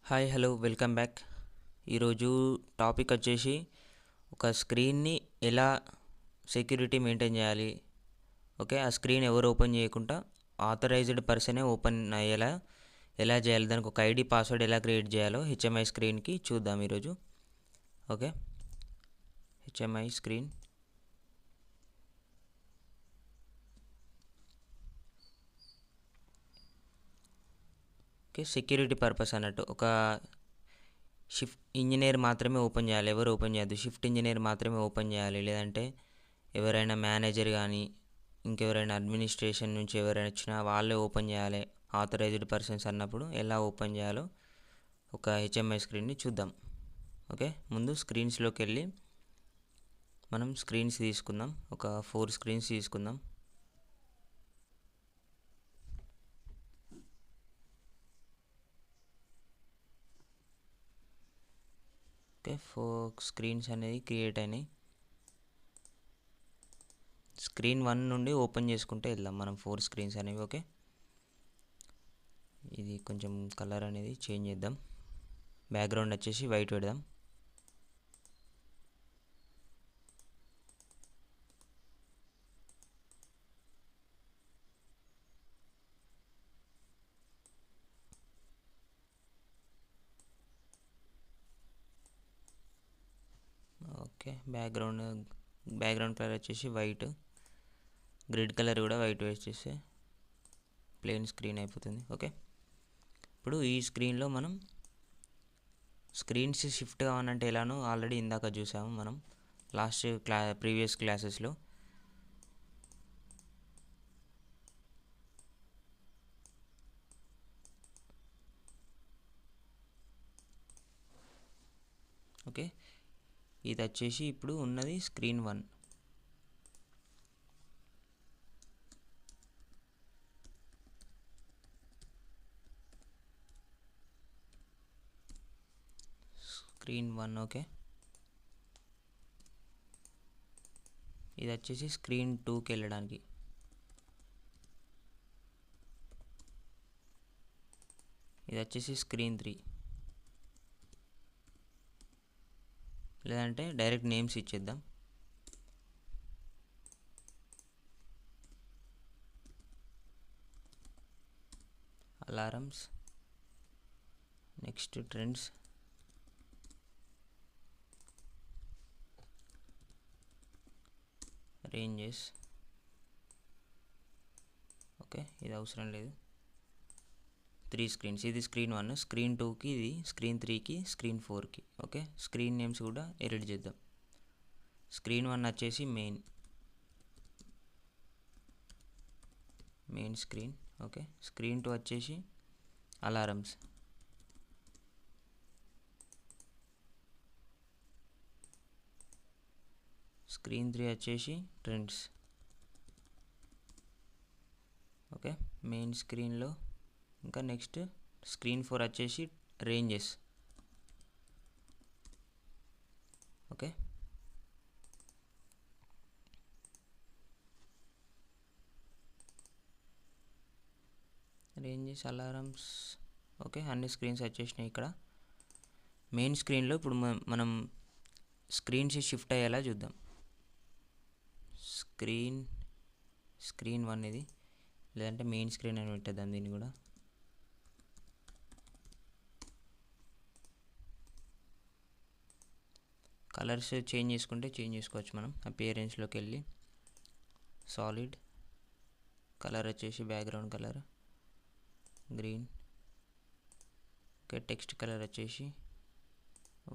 Hi hello welcome back. ఈరోజు topic వచ్చేసి ఒక స్క్రీన్ని ఎలా సెక్యూరిటీ మెయింటైన్ చేయాలి. ఓకే, ఆ స్క్రీన్ ఎవరు ఓపెన్ చేయకుండా ఆథరైజ్డ్ పర్సనే ఓపెన్ అయ్యేలా ఎలా చేయాలి, దానికి ఒక ఐడి పాస్వర్డ్ ఎలా క్రియేట్ చేయాలో హెచ్ఎంఐ స్క్రీన్కి చూద్దాం ఈరోజు. Okay, HMI screen. Okay, security purpose అన్నట్టు ఒక షిఫ్ట్ ఇంజనీర్ మాత్రమే ఓపెన్ చేయాలి, ఎవరు ఓపెన్ చేయద్దు. షిఫ్ట్ ఇంజనీర్ మాత్రమే ఓపెన్ చేయాలి, లేదంటే ఎవరైనా మేనేజర్ కానీ ఇంకెవరైనా అడ్మినిస్ట్రేషన్ నుంచి ఎవరైనా వచ్చినా వాళ్ళే ఓపెన్ చేయాలి. ఆథరైజ్డ్ పర్సన్స్ అన్నప్పుడు ఎలా ఓపెన్ చేయాలో ఒక హెచ్ఎంఐ స్క్రీన్ని చూద్దాం. ఓకే, ముందు స్క్రీన్స్లోకి వెళ్ళి మనం స్క్రీన్స్ తీసుకుందాం. ఒక 4 స్క్రీన్స్ తీసుకుందాం. ఓకే, 4 స్క్రీన్స్ అనేది క్రియేట్ అయినాయి. స్క్రీన్ 1 నుండి ఓపెన్ చేసుకుంటే వెళ్దాం మనం 4 స్క్రీన్స్ అనేవి. ఓకే, ఇది కొంచెం కలర్ అనేది చేంజ్ చేద్దాం. బ్యాక్గ్రౌండ్ వచ్చేసి వైట్ పెడదాం. ఓకే, బ్యాక్గ్రౌండ్ కలర్ వచ్చేసి వైట్, గ్రిడ్ కలర్ కూడా వైట్ వేసేస్తే ప్లెయిన్ స్క్రీన్ అయిపోతుంది. ఓకే, ఇప్పుడు ఈ స్క్రీన్లో మనం స్క్రీన్స్ షిఫ్ట్ కావాలంటే ఎలానో ఆల్రెడీ ఇందాక చూసాము మనం ప్రీవియస్ క్లాసెస్లో. ఓకే, ఇది వచ్చేసి ఇప్పుడు ఉన్నది స్క్రీన్ 1. స్క్రీన్ 1. ఓకే, ఇది వచ్చేసి స్క్రీన్ 2కి వెళ్ళడానికి. ఇది వచ్చేసి స్క్రీన్ 3, లేదంటే డైరెక్ట్ నేమ్స్ ఇచ్చేద్దాం. Alarms, next trends, ranges. Okay, ఇది అవసరం లేదు. 3 స్క్రీన్స్, ఇది స్క్రీన్ 1, స్క్రీన్ 2కి, ఇది స్క్రీన్ 3కి, స్క్రీన్ 4కి. ఓకే, స్క్రీన్ నేమ్స్ కూడా ఎడిట్ చేద్దాం. స్క్రీన్ 1 వచ్చేసి మెయిన్ స్క్రీన్. ఓకే, స్క్రీన్ 2 వచ్చేసి అలారమ్స్. స్క్రీన్ 3 వచ్చేసి ట్రెండ్స్. ఓకే, మెయిన్ స్క్రీన్లో ఇంకా నెక్స్ట్ స్క్రీన్ 4 వచ్చేసి ranges. Okay, ranges, alarms. Okay, అన్ని స్క్రీన్స్ వచ్చేసినాయి. ఇక్కడ మెయిన్ స్క్రీన్లో ఇప్పుడు మనం స్క్రీన్స్ షిఫ్ట్ అయ్యేలా చూద్దాం. స్క్రీన్ 1 ఇది, లేదంటే మెయిన్ స్క్రీన్ అని పెట్టేద్దాం దీన్ని కూడా. కలర్స్ చేంజ్ చేసుకోవచ్చు మనం. అపియరెన్స్లోకి వెళ్ళి సాలిడ్ కలర్ వచ్చేసి background colour green. Okay, text colour వచ్చేసి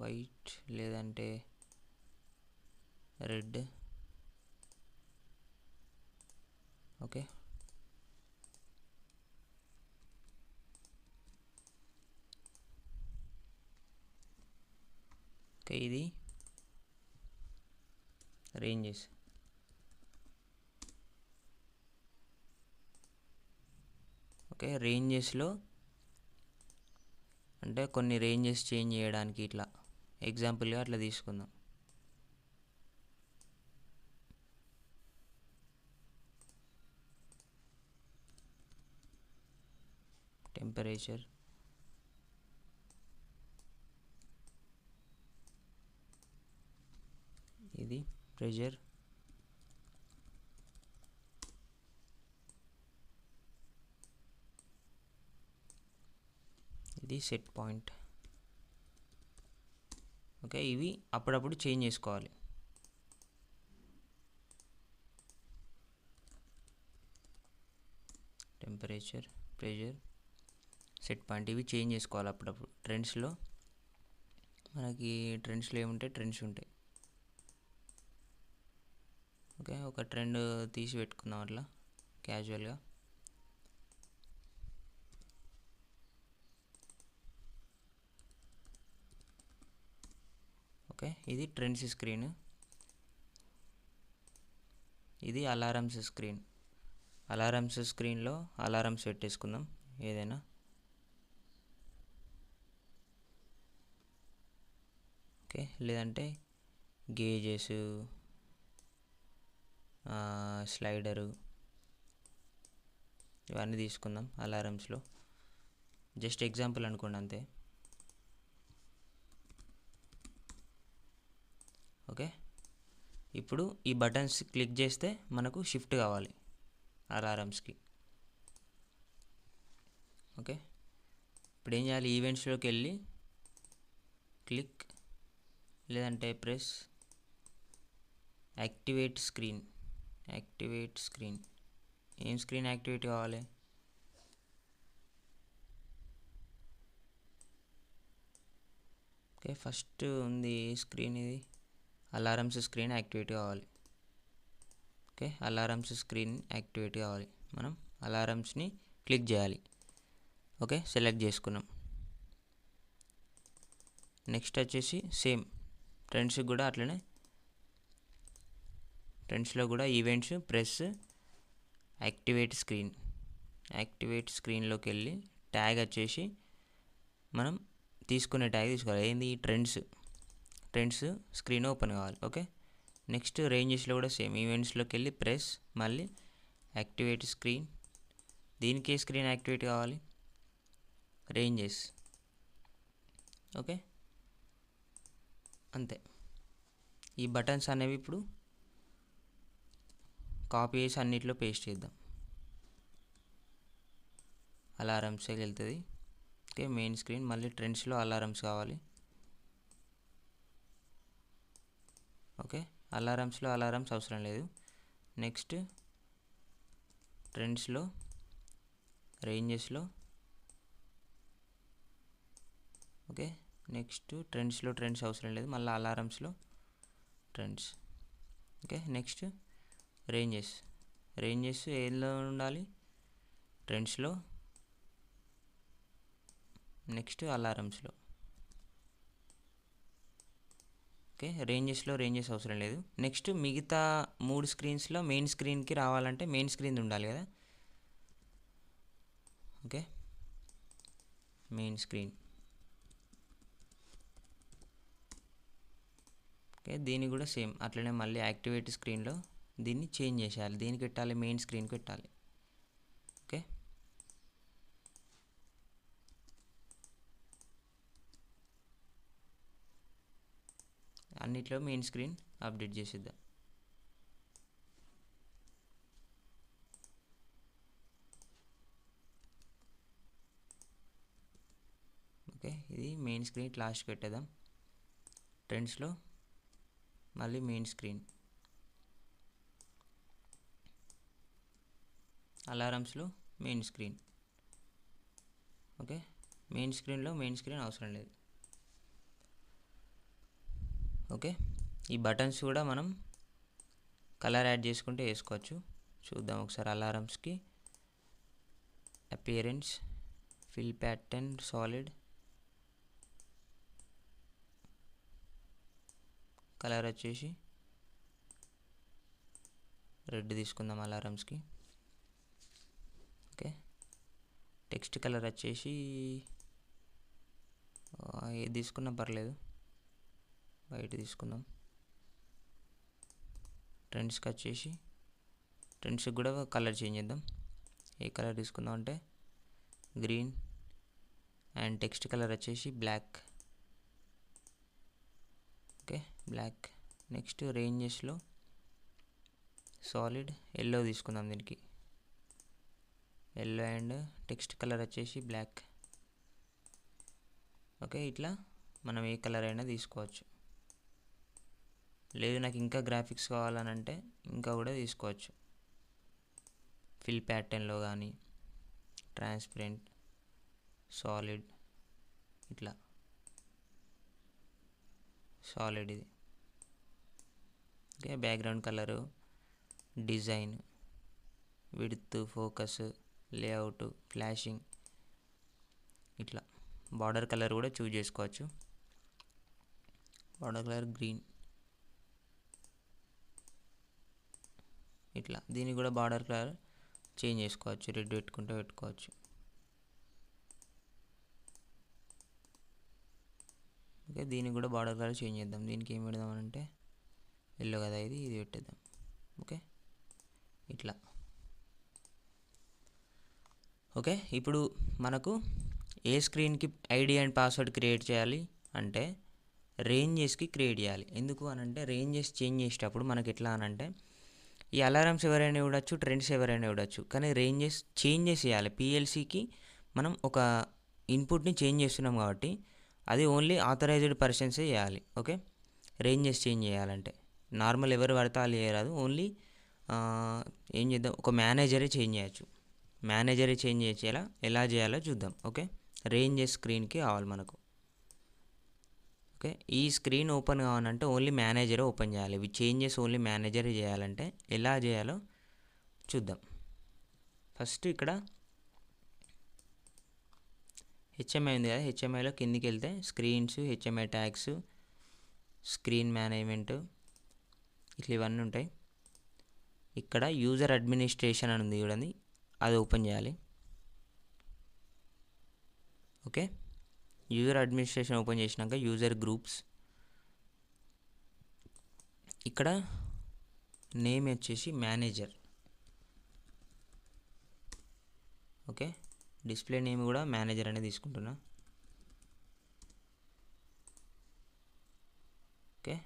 వైట్ లేదంటే రెడ్. ఓకే, ఓకే, ఇది రేంజెస్. ఓకే, రేంజెస్లో అంటే కొన్ని రేంజెస్ చేంజ్ చేయడానికి ఇట్లా ఎగ్జాంపుల్గా అట్లా తీసుకుందాం. టెంపరేచర్, ఇది ప్రెజర్, ఇది సెట్ పాయింట్. ఓకే, ఇవి అప్పుడప్పుడు చేంజ్ చేసుకోవాలి. టెంపరేచర్, ప్రెజర్, సెట్ పాయింట్ ఇవి చేంజ్ చేసుకోవాలి అప్పుడప్పుడు. ట్రెండ్స్లో మనకి ట్రెండ్స్లో ఏముంటాయి, ట్రెండ్స్ ఉంటాయి. ఓకే, ఒక ట్రెండ్ తీసి పెట్టుకుందాం అట్లా క్యాజువల్గా. ఓకే, ఇది ట్రెండ్స్ స్క్రీన్, ఇది అలారమ్స్ స్క్రీన్. అలారమ్స్ స్క్రీన్లో అలారమ్స్ పెట్టేసుకుందాం ఏదైనా. ఓకే, లేదంటే గేజెస్, స్లైడరు ఇవన్నీ తీసుకుందాం అలారమ్స్లో. జస్ట్ ఎగ్జాంపుల్ అనుకోండి అంతే. ఓకే, ఇప్పుడు ఈ బటన్స్ క్లిక్ చేస్తే మనకు షిఫ్ట్ కావాలి అలారమ్స్కి. ఓకే, ఇప్పుడు ఏం చేయాలి, ఈవెంట్స్లోకి వెళ్ళి క్లిక్ లేదంటే press activate screen. Activate screen, ఏం స్క్రీన్ యాక్టివేట్ కావాలి? ఓకే, ఫస్ట్ ఉంది స్క్రీన్, ఇది అలారమ్స్ స్క్రీన్ యాక్టివేట్ కావాలి. ఓకే, అలారమ్స్ స్క్రీన్ యాక్టివేట్ కావాలి, మనం అలారమ్స్ని క్లిక్ చేయాలి. ఓకే, సెలెక్ట్ చేసుకున్నాం. నెక్స్ట్ వచ్చేసి సేమ్ ట్రెండ్స్కి కూడా అట్లనే, ట్రెండ్స్లో కూడా events, press activate screen. Activate స్క్రీన్లోకి వెళ్ళి ట్యాగ్ వచ్చేసి మనం తీసుకునే ట్యాగ్ తీసుకోవాలి. ఏంది, ట్రెండ్స్. ట్రెండ్స్ స్క్రీన్ ఓపెన్ కావాలి. ఓకే, నెక్స్ట్ రేంజెస్లో కూడా సేమ్, ఈవెంట్స్లోకి వెళ్ళి ప్రెస్, మళ్ళీ యాక్టివేట్ స్క్రీన్. దీనికి స్క్రీన్ యాక్టివేట్ కావాలి, రేంజెస్. ఓకే, అంతే. ఈ బటన్స్ అనేవి ఇప్పుడు కాపీ చేసి అన్నిట్లో పేస్ట్ చేద్దాం. అలారమ్స్కి వెళ్తుంది. ఓకే, మెయిన్ స్క్రీన్, మళ్ళీ ట్రెండ్స్లో అలారమ్స్ కావాలి. ఓకే, అలారమ్స్లో అలారమ్స్ అవసరం లేదు. నెక్స్ట్ ట్రెండ్స్లో, రేంజెస్లో. ఓకే, నెక్స్ట్ ట్రెండ్స్లో ట్రెండ్స్ అవసరం లేదు, మళ్ళీ అలారమ్స్లో trends. Okay, next ranges. Ranges ఏలో ఉండాలి, ట్రెండ్స్లో, నెక్స్ట్ అలారమ్స్లో. ఓకే, రేంజెస్లో రేంజెస్ అవసరం లేదు. నెక్స్ట్ మిగతా 3 స్క్రీన్స్లో మెయిన్ స్క్రీన్కి రావాలంటే మెయిన్ స్క్రీన్ ఉండాలి కదా. Okay, main screen. ఓకే, దీన్ని కూడా సేమ్ అట్లనే మళ్ళీ యాక్టివేట్ స్క్రీన్లో దీన్ని చేంజ్ చేసేయాలి. దీనికి పెట్టాలి, మెయిన్ స్క్రీన్కి పెట్టాలి. ఓకే, అన్నిట్లో మెయిన్ స్క్రీన్ అప్డేట్ చేసేద్దాం. ఓకే, ఇది మెయిన్ స్క్రీన్ లాస్ట్ పెట్టేద్దాం. ట్రెండ్స్లో మళ్ళీ మెయిన్ స్క్రీన్, అలారమ్స్లో మెయిన్ స్క్రీన్. ఓకే, మెయిన్ స్క్రీన్లో మెయిన్ స్క్రీన్ అవసరం లేదు. ఓకే, ఈ బటన్స్ కూడా మనం కలర్ యాడ్ చేసుకుంటే వేసుకోవచ్చు. చూద్దాం ఒకసారి. అలారమ్స్కి appearance, fill pattern, solid colour వచ్చేసి రెడ్ తీసుకుందాం అలారమ్స్కి. ఓకే, టెక్స్ట్ కలర్ వచ్చేసి ఏది తీసుకున్నా పర్లేదు, వైట్ తీసుకుందాం. ట్రెండ్స్కి వచ్చేసి ట్రెండ్స్కి కూడా కలర్ చేంజ్ చేద్దాం. ఏ కలర్ తీసుకుందాం అంటే గ్రీన్, అండ్ టెక్స్ట్ కలర్ వచ్చేసి బ్లాక్. Okay, black. నెక్స్ట్ రేంజెస్లో సాలిడ్ ఎల్లో తీసుకుందాం. దీనికి ఎల్లో అండ్ టెక్స్ట్ కలర్ వచ్చేసి బ్లాక్. ఓకే, ఇట్లా మనం ఏ కలర్ అయినా తీసుకోవచ్చు. లేదు నాకు ఇంకా గ్రాఫిక్స్ కావాలనంటే ఇంకా కూడా తీసుకోవచ్చు. ఫిల్ ప్యాటర్న్లో కానీ ట్రాన్స్పరెంట్, సాలిడ్, ఇట్లా సాలిడ్ ఇది. Okay, background colour, design, width, focus, layout, flashing, ఇట్లా బార్డర్ కలర్ కూడా చూజ్ చేసుకోవచ్చు. బార్డర్ కలర్ గ్రీన్, ఇట్లా దీనికి కూడా బార్డర్ కలర్ చేంజ్ చేసుకోవచ్చు. రెడ్ పెట్టుకుంటే పెట్టుకోవచ్చు. ఓకే, దీనికి కూడా బార్డర్ కలర్ చేంజ్ చేద్దాం. దీనికి ఏం పెడదామనంటే ఎల్లో కదా, ఇది పెట్టేద్దాం. ఓకే, ఇట్లా. ఓకే, ఇప్పుడు మనకు ఏ స్క్రీన్కి ఐడి అండ్ పాస్వర్డ్ క్రియేట్ చేయాలి అంటే రేంజెస్కి క్రియేట్ చేయాలి. ఎందుకు అనంటే రేంజెస్ చేంజ్ చేసేటప్పుడు మనకి ఎట్లా అనంటే ఈ అలారమ్స్ ఎవరైనా ఇవ్వచ్చు, ట్రెండ్స్ ఎవరైనా ఇవ్వచ్చు, కానీ రేంజెస్ చేంజెస్ చేయాలి. పిఎల్సికి మనం ఒక ఇన్పుట్ని చేంజ్ చేస్తున్నాం కాబట్టి అది ఓన్లీ ఆథరైజ్డ్ పర్సన్సే చేయాలి. ఓకే, రేంజెస్ చేంజ్ చేయాలంటే నార్మల్ ఎవరు పడితే వాళ్ళు చేయరాదు. ఓన్లీ ఏం చేద్దాం, ఒక మేనేజరే చేంజ్ చేయొచ్చు. మేనేజరే చేంజ్ చేసేలా ఎలా చేయాలో చూద్దాం. ఓకే, రేంజెస్ స్క్రీన్కి కావాలి మనకు. ఓకే, ఈ స్క్రీన్ ఓపెన్ కావాలంటే ఓన్లీ మేనేజరే ఓపెన్ చేయాలి. ఇవి చేంజెస్ ఓన్లీ మేనేజరే చేయాలంటే ఎలా చేయాలో చూద్దాం. ఫస్ట్ ఇక్కడ హెచ్ఎంఐ ఉంది కదా, హెచ్ఎంఐలో కిందికి వెళ్తే screens, HMI tags, screen management, ఇట్లా ఇవన్నీ ఉంటాయి. ఇక్కడ యూజర్ అడ్మినిస్ట్రేషన్ అని ఉంది చూడండి, అది ఓపెన్ చేయాలి. ఓకే, యూజర్ అడ్మినిస్ట్రేషన్ ఓపెన్ చేసినాక యూజర్ గ్రూప్స్, ఇక్కడ నేమ్ వచ్చేసి మేనేజర్. ఓకే, డిస్ప్లే నేమ్ కూడా మేనేజర్ అనేది తీసుకుంటున్నా. ఓకే,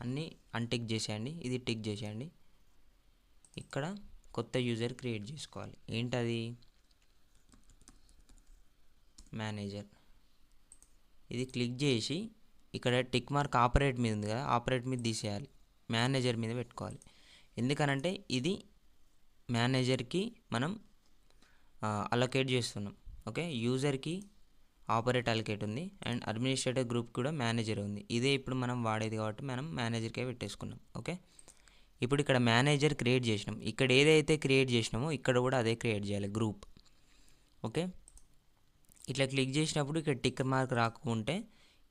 అన్నీ అన్టిక్ చేసేయండి, ఇది టిక్ చేసేయండి. ఇక్కడ కొత్త యూజర్ క్రియేట్ చేసుకోవాలి. ఏంటది? మేనేజర్. ఇది క్లిక్ చేసి ఇక్కడ టిక్ మార్క్ ఆపరేట్ మీద ఉంది కదా, ఆపరేట్ మీద తీసేయాలి, మేనేజర్ మీద పెట్టుకోవాలి. ఎందుకనంటే ఇది మేనేజర్కి మనం అలొకేట్ చేస్తున్నాం. ఓకే, యూజర్కి ఆపరేట్ అలొకేట్ ఉంది అండ్ అడ్మినిస్ట్రేటర్ గ్రూప్ కూడా మేనేజర్ ఉంది. ఇదే ఇప్పుడు మనం వాడేది కాబట్టి మనం మేనేజర్కే పెట్టేసుకున్నాం. ఓకే, ఇప్పుడు ఇక్కడ మేనేజర్ క్రియేట్ చేసినాం. ఇక్కడ ఏదైతే క్రియేట్ చేసినామో ఇక్కడ కూడా అదే క్రియేట్ చేయాలి, గ్రూప్. ఓకే, ఇట్లా క్లిక్ చేసినప్పుడు ఇక్కడ టిక్ మార్క్ రాకుంటే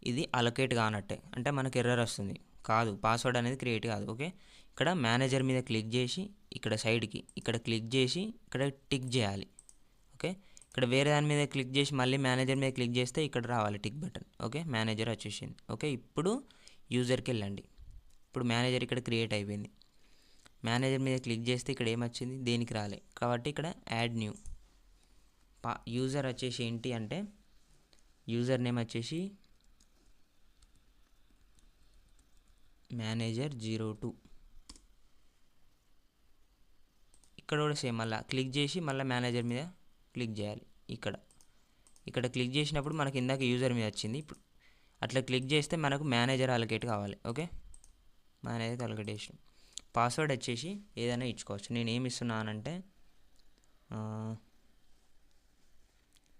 ఇది అలొకేట్ కానట్టే, అంటే మనకు ఎర్రర్ వస్తుంది. కాదు, పాస్వర్డ్ అనేది క్రియేట్ కాదు. ఓకే, ఇక్కడ మేనేజర్ మీద క్లిక్ చేసి ఇక్కడ సైడ్కి ఇక్కడ క్లిక్ చేసి ఇక్కడ టిక్ చేయాలి. ఓకే, ఇక్కడ వేరే దాని మీద క్లిక్ చేసి మళ్ళీ మేనేజర్ మీద క్లిక్ చేస్తే ఇక్కడ రావాలి టిక్ బటన్. ఓకే, మేనేజర్ వచ్చేసింది. ఓకే, ఇప్పుడు యూజర్కి వెళ్ళండి. ఇప్పుడు మేనేజర్ ఇక్కడ క్రియేట్ అయిపోయింది. మేనేజర్ మీద క్లిక్ చేస్తే ఇక్కడ ఏమొచ్చింది, దేనికి రాలే కాబట్టి ఇక్కడ యాడ్ న్యూ. యూజర్ వచ్చేసి ఏంటి అంటే యూజర్ నేమ్ వచ్చేసి మేనేజర్ 02. ఇక్కడ కూడా సేమ్, మళ్ళీ క్లిక్ చేసి మళ్ళీ మేనేజర్ మీద క్లిక్ చేయాలి. ఇక్కడ క్లిక్ చేసినప్పుడు మనకి ఇందాక యూజర్ మీద వచ్చింది. ఇప్పుడు అట్లా క్లిక్ చేస్తే మనకు మేనేజర్ అలొకేట్ కావాలి. ఓకే, మేనేజర్ అలొకేట్ చేసిన పాస్వర్డ్ వచ్చేసి ఏదైనా ఇచ్చుకోవచ్చు. నేను ఏమి ఇస్తున్నానంటే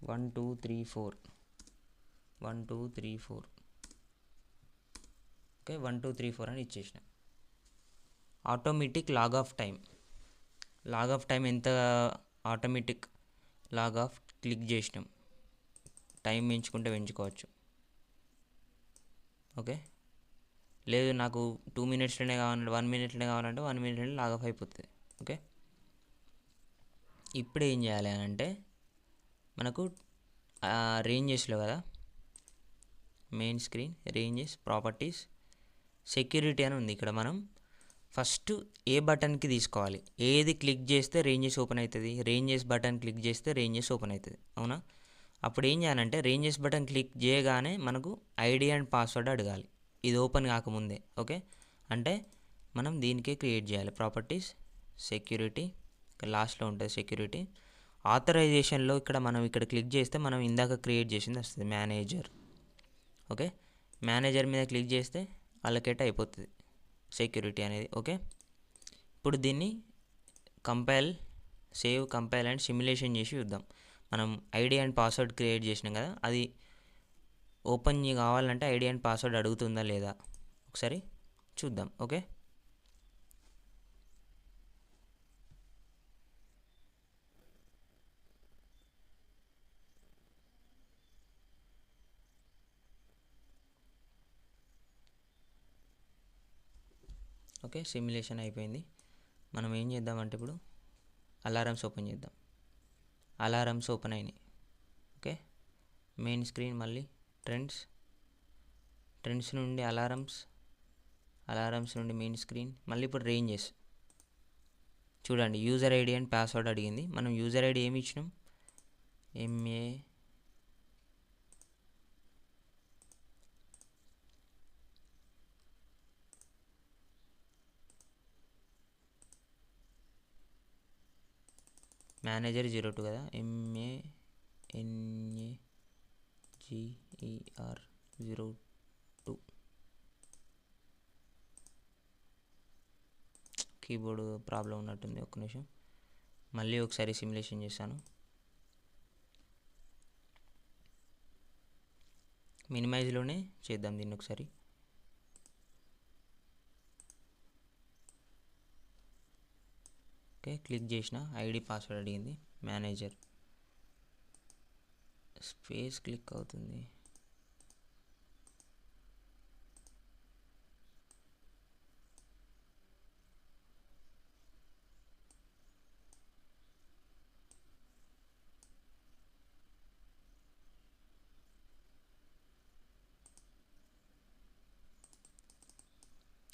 1234. ఓకే, 1234 అని ఇచ్చేసిన. ఆటోమేటిక్ లాగ్ ఆఫ్ టైం ఎంత ఆటోమేటిక్ లాగ్ ఆఫ్ క్లిక్ చేసినాం, టైం పెంచుకుంటే పెంచుకోవచ్చు. ఓకే, లేదు నాకు 2 minutesలోనే కావాలంటే 1 minute కావాలంటే 1 minute లాగ్ ఆఫ్ అయిపోతుంది. ఓకే, ఇప్పుడు ఏం చేయాలి అని అంటే మనకు రేంజెస్లో కదా, main screen, ranges, properties, security అని ఉంది. ఇక్కడ మనం ఫస్ట్ ఏ బటన్కి తీసుకోవాలి, ఏది క్లిక్ చేస్తే రేంజెస్ ఓపెన్ అవుతుంది, రేంజెస్ బటన్ క్లిక్ చేస్తే రేంజెస్ ఓపెన్ అవుతుంది. అవునా? అప్పుడు ఏం చేయాలంటే రేంజెస్ బటన్ క్లిక్ చేయగానే మనకు ఐడి అండ్ పాస్వర్డ్ అడగాలి, ఇది ఓపెన్ కాకముందే. ఓకే, అంటే మనం దీనికే క్రియేట్ చేయాలి. ప్రాపర్టీస్, సెక్యూరిటీ, లాస్ట్లో ఉంటుంది సెక్యూరిటీ. ఆథరైజేషన్లో మనం ఇక్కడ క్లిక్ చేస్తే మనం ఇందాక క్రియేట్ చేసింది వస్తుంది, మేనేజర్. ఓకే, మేనేజర్ మీద క్లిక్ చేస్తే అలొకేట్ అయిపోతుంది సెక్యూరిటీ అనేది. ఓకే, ఇప్పుడు దీన్ని సేవ్ కంపైల్ అండ్ సిమ్యులేషన్ చేసి చూద్దాం. మనం ఐడి అండ్ పాస్వర్డ్ క్రియేట్ చేసినాం కదా, అది ఓపెన్ కావాలంటే ఐడి అండ్ పాస్వర్డ్ అడుగుతుందా లేదా ఒకసారి చూద్దాం. ఓకే, ఓకే సిమ్యులేషన్ అయిపోయింది. మనం ఏం చేద్దామంటే ఇప్పుడు అలారమ్స్ ఓపెన్ చేద్దాం. అలారమ్స్ ఓపెన్ అయినాయి. ఓకే, మెయిన్ స్క్రీన్, మళ్ళీ ట్రెండ్స్ నుండి అలారమ్స్ నుండి మెయిన్ స్క్రీన్, మళ్ళీ ఇప్పుడు రేంజెస్. చూడండి, యూజర్ ఐడి అండ్ పాస్వర్డ్ అడిగింది. మనం యూజర్ ఐడి ఏమి ఇచ్చినాం, ఎంఏ మేనేజర్ 02 కదా, MANAGER02. కీబోర్డ్ ప్రాబ్లం ఉన్నట్టుంది, ఒక్క నిమిషం. మళ్ళీ ఒకసారి సిమ్యులేషన్ చేశాను. మినిమైజ్లోనే చేద్దాం దీన్ని ఒకసారి. ఓకే, క్లిక్ చేసిన ఐడి పాస్వర్డ్ అడిగింది. మేనేజర్ స్పేస్ క్లిక్ అవుతుంది.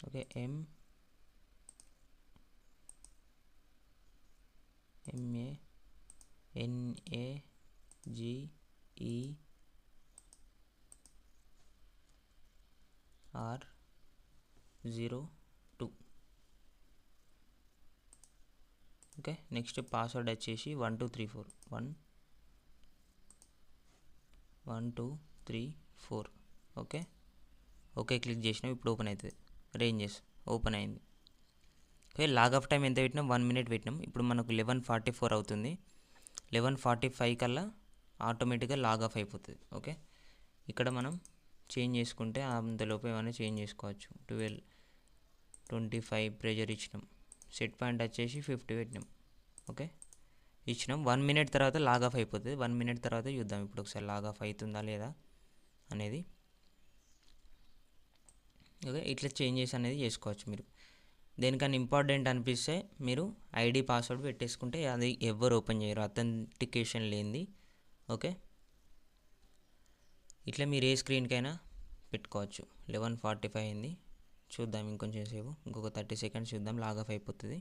Okay, MANAGER02. Okay, next password వచ్చేసి 1234. ఓకే, క్లిక్ చేసినాం. ఇప్పుడు ఓపెన్ అవుతుంది, రేంజెస్ ఓపెన్ అయింది. ఓకే, లాగ్ ఆఫ్ టైం ఎంత పెట్టినాం, 1 minute పెట్టినాం. ఇప్పుడు మనకు 11:44 అవుతుంది. 11:45 కల్లా ఆటోమేటిక్గా లాగ్ ఆఫ్ అయిపోతుంది. ఓకే, ఇక్కడ మనం చేంజ్ చేసుకుంటే అంతలోపు ఏమైనా చేంజ్ చేసుకోవచ్చు. 12:25 ప్రెజర్ ఇచ్చినాం. సెట్ పాయింట్ వచ్చేసి 50 పెట్టినాం. ఓకే, ఇచ్చినాం. 1 minute తర్వాత లాగ్ ఆఫ్ అయిపోతుంది. 1 minute తర్వాత చూద్దాం ఇప్పుడు ఒకసారి లాగ్ ఆఫ్ అవుతుందా లేదా అనేది. ఓకే, ఇట్లా చేంజెస్ అనేది చేసుకోవచ్చు మీరు. దేనికన్నా ఇంపార్టెంట్ అనిపిస్తే మీరు ఐడి పాస్వర్డ్ పెట్టేసుకుంటే అది ఎవ్వరు ఓపెన్ చేయరు, అథెంటికేషన్ లేనిది. ఓకే, ఇట్లా మీరు ఏ స్క్రీన్కైనా పెట్టుకోవచ్చు. 11:45 అయింది, చూద్దాం ఇంకొంచెం సేపు, ఇంకొక 30 seconds చూద్దాం, లాగ్ ఆఫ్ అయిపోతుంది.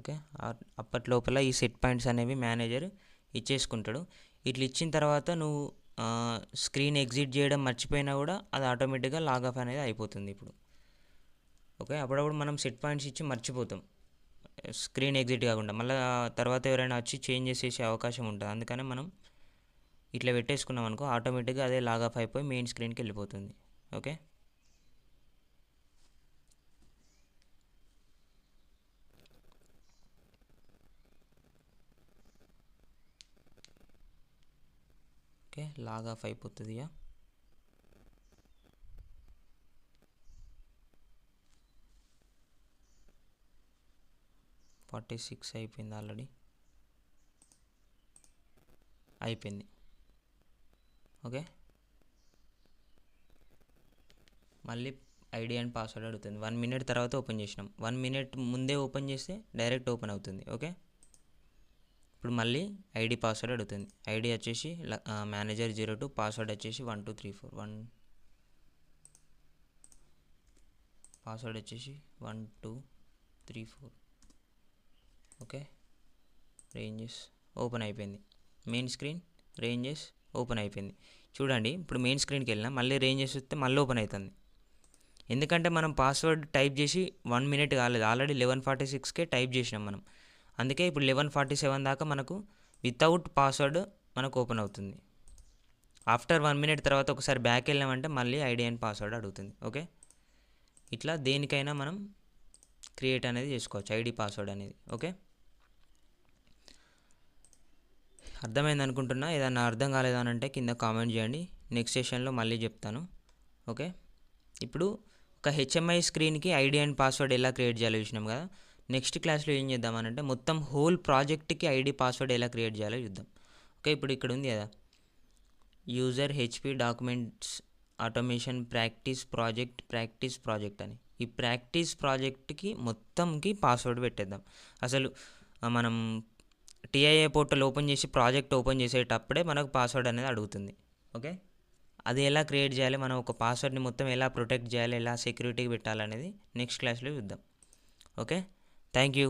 ఓకే, అప్పట్లోపల ఈ సెట్ పాయింట్స్ అనేవి మేనేజర్ ఇచ్చేసుకుంటాడు. ఇట్లా ఇచ్చిన తర్వాత నువ్వు స్క్రీన్ ఎగ్జిట్ చేయడం మర్చిపోయినా కూడా అది ఆటోమేటిక్గా లాగ్ ఆఫ్ అనేది అయిపోతుంది ఇప్పుడు. ఓకే, అప్పుడప్పుడు మనం సెట్ పాయింట్స్ ఇచ్చి మర్చిపోతాం, స్క్రీన్ ఎగ్జిట్ కాకుండా మళ్ళీ తర్వాత ఎవరైనా వచ్చి చేంజ్ చేసేసే అవకాశం ఉంటుంది. అందుకనే మనం ఇట్లా పెట్టేసుకున్నాం అనుకో, ఆటోమేటిక్గా అదే లాగ్ ఆఫ్ అయిపోయి మెయిన్ స్క్రీన్కి వెళ్ళిపోతుంది. ఓకే, లాగ్ ఆఫ్ అయిపోతుంది. 46 అయిపోయింది, ఆల్రెడీ అయిపోయింది. ఓకే, మళ్ళీ ఐడి అండ్ పాస్వర్డ్ అడుగుతుంది. 1 minute తర్వాత ఓపెన్ చేసినాం. 1 minute ముందే ఓపెన్ చేస్తే డైరెక్ట్ ఓపెన్ అవుతుంది. ఓకే, ఇప్పుడు మళ్ళీ ఐడి పాస్వర్డ్ అడుగుతుంది. ఐడి వచ్చేసి మేనేజర్ 02, పాస్వర్డ్ వచ్చేసి 1234. పాస్వర్డ్ వచ్చేసి 1 2 3 4. ఓకే, రేంజెస్ ఓపెన్ అయిపోయింది. మెయిన్ స్క్రీన్ రేంజెస్ ఓపెన్ అయిపోయింది. చూడండి, ఇప్పుడు మెయిన్ స్క్రీన్కి వెళ్ళినా మళ్ళీ రేంజెస్ వస్తే మళ్ళీ ఓపెన్ అవుతుంది. ఎందుకంటే మనం పాస్వర్డ్ టైప్ చేసి 1 minute కాలేదు, ఆల్రెడీ 11:46కే టైప్ చేసినాం మనం. అందుకే ఇప్పుడు 11:47 దాకా మనకు వితౌట్ పాస్వర్డ్ మనకు ఓపెన్ అవుతుంది. ఆఫ్టర్ 1 minute తర్వాత ఒకసారి బ్యాక్ వెళ్ళామంటే మళ్ళీ ఐడి అండ్ పాస్వర్డ్ అడుగుతుంది. ఓకే, ఇట్లా దేనికైనా మనం క్రియేట్ అనేది చేసుకోవచ్చు, ఐడి పాస్వర్డ్ అనేది. ఓకే, అర్థమైంది అనుకుంటున్నా. ఏదన్నా అర్థం కాలేదనంటే కింద కామెంట్ చేయండి, నెక్స్ట్ సెషన్లో మళ్ళీ చెప్తాను. ఓకే, ఇప్పుడు ఒక హెచ్ఎంఐ స్క్రీన్కి ఐడి అండ్ పాస్వర్డ్ ఎలా క్రియేట్ చేయాలో చూసినాం కదా. నెక్స్ట్ క్లాస్లో ఏం చేద్దామనంటే మొత్తం హోల్ ప్రాజెక్ట్కి ఐడి పాస్వర్డ్ ఎలా క్రియేట్ చేయాలో చూద్దాం. ఓకే, ఇప్పుడు ఇక్కడ ఉంది కదా, user HP documents automation practice project అని. ఈ ప్రాక్టీస్ ప్రాజెక్ట్కి మొత్తంకి పాస్వర్డ్ పెట్టేద్దాం. అసలు మనం టీఐఏ పోర్టల్ ఓపెన్ చేసి ప్రాజెక్ట్ ఓపెన్ చేసేటప్పుడే మనకు పాస్వర్డ్ అనేది అడుగుతుంది. ఓకే, అది ఎలా క్రియేట్ చేయాలి, మనం ఒక పాస్వర్డ్ని మొత్తం ఎలా ప్రొటెక్ట్ చేయాలి, ఎలా సెక్యూరిటీకి పెట్టాలనేది నెక్స్ట్ క్లాస్లో చూద్దాం. Okay, thank you.